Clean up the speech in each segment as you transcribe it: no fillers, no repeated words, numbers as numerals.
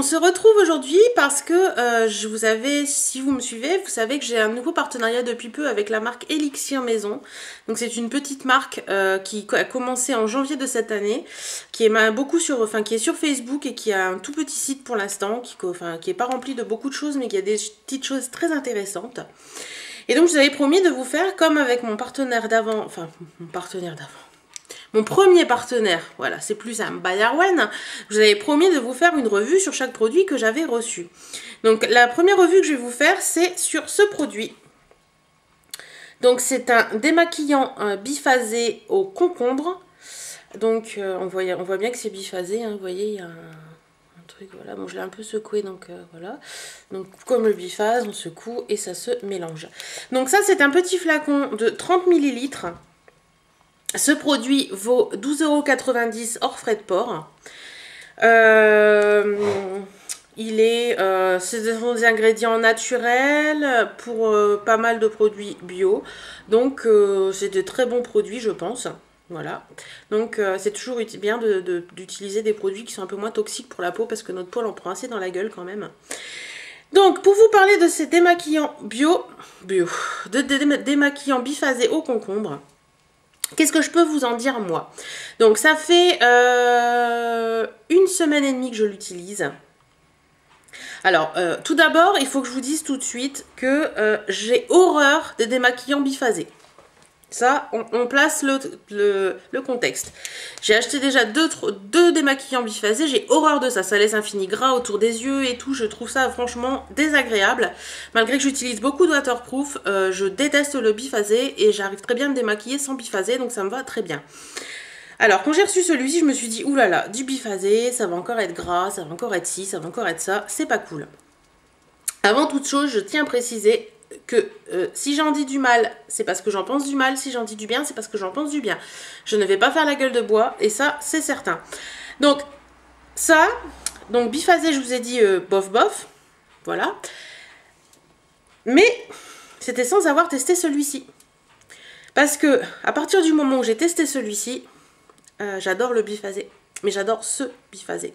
on se retrouve aujourd'hui parce que si vous me suivez, vous savez que j'ai un nouveau partenariat depuis peu avec la marque Elixir Maison. Donc c'est une petite marque qui a commencé en janvier de cette année, qui est qui est sur Facebook et qui a un tout petit site pour l'instant, qui est pas rempli de beaucoup de choses, mais qui a des petites choses très intéressantes. Et donc je vous avais promis de vous faire comme avec mon partenaire d'avant, mon premier partenaire, voilà, c'est plus un Bayerwen. Je vous avais promis de vous faire une revue sur chaque produit que j'avais reçu. Donc la première revue que je vais vous faire, c'est sur ce produit. Donc c'est un démaquillant biphasé au concombre. Donc on voit bien que c'est biphasé, hein, vous voyez, il y a un truc, voilà. Bon, je l'ai un peu secoué, donc voilà. Donc comme le biphase, on secoue et ça se mélange. Donc ça, c'est un petit flacon de 30 ml. Ce produit vaut 12,90 € hors frais de port. Ce sont des ingrédients naturels pour pas mal de produits bio. Donc c'est de très bons produits, je pense. Voilà. Donc c'est toujours bien d'utiliser des produits qui sont un peu moins toxiques pour la peau parce que notre peau en prend assez dans la gueule quand même. Donc pour vous parler de ces démaquillants démaquillants biphasés au concombre. Qu'est-ce que je peux vous en dire, moi? Donc, ça fait 1 semaine et demie que je l'utilise. Alors, tout d'abord, il faut que je vous dise tout de suite que j'ai horreur des démaquillants biphasés. Ça, on place le contexte. J'ai acheté déjà deux démaquillants biphasés. J'ai horreur de ça. Ça laisse un fini gras autour des yeux et tout. Je trouve ça franchement désagréable. Malgré que j'utilise beaucoup de waterproof, je déteste le biphasé et j'arrive très bien à me démaquiller sans biphasé. Donc ça me va très bien. Alors, quand j'ai reçu celui-ci, je me suis dit, oulala, du biphasé, ça va encore être gras, ça va encore être ci, ça va encore être ça. C'est pas cool. Avant toute chose, je tiens à préciser que si j'en dis du mal, c'est parce que j'en pense du mal. Si j'en dis du bien, c'est parce que j'en pense du bien. Je ne vais pas faire la gueule de bois, et ça, c'est certain. Donc, biphasé, je vous ai dit bof bof, voilà. Mais, c'était sans avoir testé celui-ci. Parce que, à partir du moment où j'ai testé celui-ci, j'adore le biphasé. Mais j'adore ce biphasé.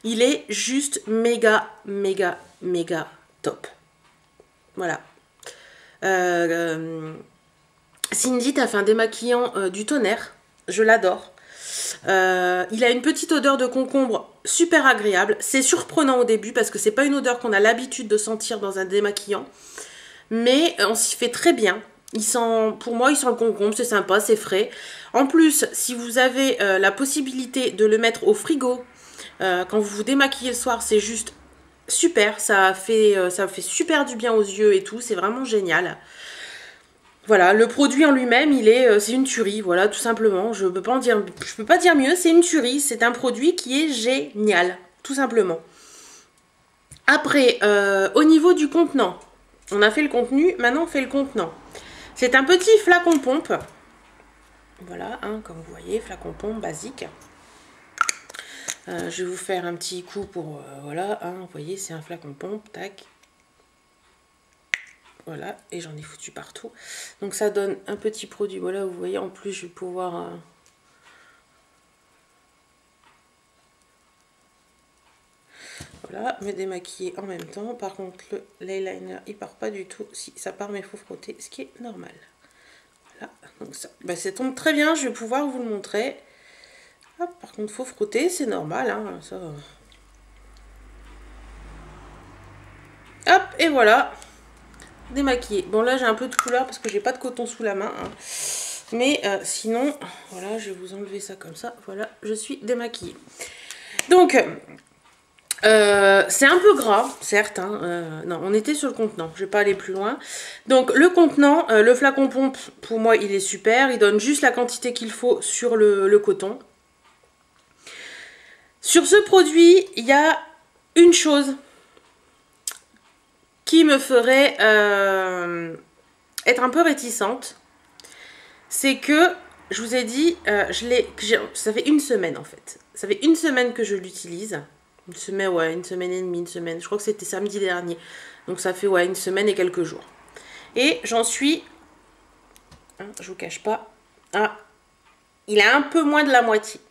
Il est juste méga, méga, méga top. Voilà. Cindy t'a fait un démaquillant du tonnerre. Je l'adore. Il a une petite odeur de concombre super agréable. C'est surprenant au début parce que c'est pas une odeur qu'on a l'habitude de sentir dans un démaquillant. Mais on s'y fait très bien. Pour moi, il sent le concombre, c'est sympa, c'est frais. En plus, si vous avez la possibilité de le mettre au frigo, quand vous vous démaquillez le soir, c'est juste super, ça fait super du bien aux yeux et tout, c'est vraiment génial. Voilà, le produit en lui-même, c'est une tuerie, voilà, tout simplement. Je peux pas dire mieux, c'est une tuerie, c'est un produit qui est génial, tout simplement. Après, au niveau du contenant, on a fait le contenu, maintenant on fait le contenant. C'est un petit flacon pompe. Voilà, hein, comme vous voyez, flacon pompe basique. Je vais vous faire un petit coup pour... voilà, hein, vous voyez, c'est un flacon pompe, tac. Voilà, et j'en ai foutu partout. Donc ça donne un petit produit. Voilà, vous voyez, en plus, je vais pouvoir... voilà, me démaquiller en même temps. Par contre, l'eyeliner, il part pas du tout. Si, ça part, mais il faut frotter, ce qui est normal. Voilà, donc ça ça tombe très bien, je vais pouvoir vous le montrer. Hop, par contre, faut frotter, c'est normal, hein, ça. Hop, et voilà, démaquillé. Bon, là, j'ai un peu de couleur parce que j'ai pas de coton sous la main, hein. Mais sinon, voilà, je vais vous enlever ça comme ça. Voilà, je suis démaquillée. Donc, c'est un peu gras, certes, hein, non, on était sur le contenant, je vais pas aller plus loin. Donc le contenant, le flacon pompe, pour moi il est super, il donne juste la quantité qu'il faut sur le coton. Sur ce produit, il y a une chose qui me ferait être un peu réticente, c'est que, je vous ai dit, ça fait 1 semaine en fait, ça fait 1 semaine que je l'utilise. Une semaine et demie, une semaine. Je crois que c'était samedi dernier. Donc ça fait 1 semaine et quelques jours. Et j'en suis... hein, je vous cache pas. Ah, il a un peu moins de la moitié.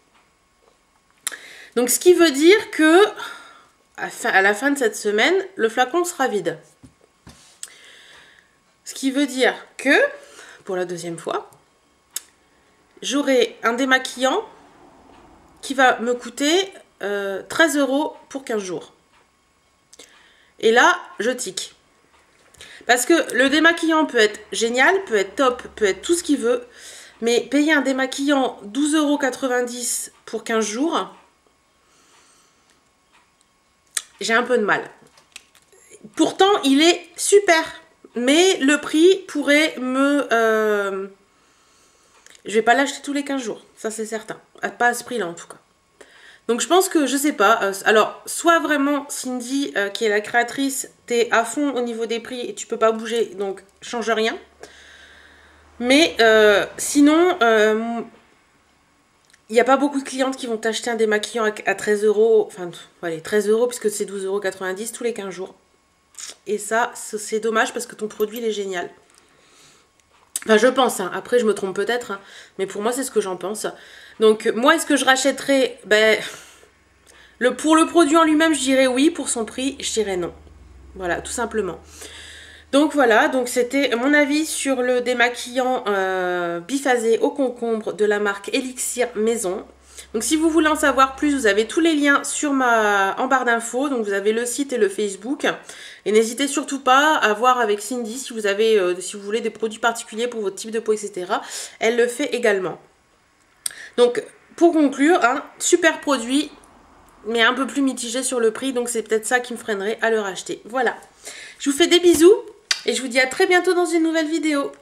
Donc ce qui veut dire que à la fin de cette semaine, le flacon sera vide. Ce qui veut dire que, pour la deuxième fois, j'aurai un démaquillant qui va me coûter 13 € pour 15 jours. Et là, je tique. Parce que le démaquillant peut être génial, peut être top, peut être tout ce qu'il veut. Mais payer un démaquillant 12,90 € pour 15 jours, j'ai un peu de mal. Pourtant, il est super. Mais le prix pourrait me... Je vais pas l'acheter tous les 15 jours. Ça, c'est certain. Pas à ce prix-là, en tout cas. Donc je pense que, je sais pas, alors soit vraiment Cindy, qui est la créatrice, t'es à fond au niveau des prix et tu peux pas bouger, donc change rien. Mais sinon, il n'y a pas beaucoup de clientes qui vont t'acheter un démaquillant à 13 €, enfin allez, 13 € puisque c'est 12,90 € tous les 15 jours. Et ça, c'est dommage parce que ton produit il est génial. Enfin, je pense, hein. Après je me trompe peut-être, hein. Mais pour moi c'est ce que j'en pense. Donc moi, est-ce que je rachèterais? Ben, pour le produit en lui-même, je dirais oui. Pour son prix, je dirais non. Voilà, tout simplement. Donc voilà, donc c'était mon avis sur le démaquillant biphasé au concombre de la marque Elixir Maison. Donc si vous voulez en savoir plus, vous avez tous les liens en barre d'infos. Donc vous avez le site et le Facebook. Et n'hésitez surtout pas à voir avec Cindy si vous avez, si vous voulez des produits particuliers pour votre type de peau, etc. Elle le fait également. Donc pour conclure, un super produit, mais un peu plus mitigé sur le prix. Donc c'est peut-être ça qui me freinerait à le racheter. Voilà. Je vous fais des bisous et je vous dis à très bientôt dans une nouvelle vidéo.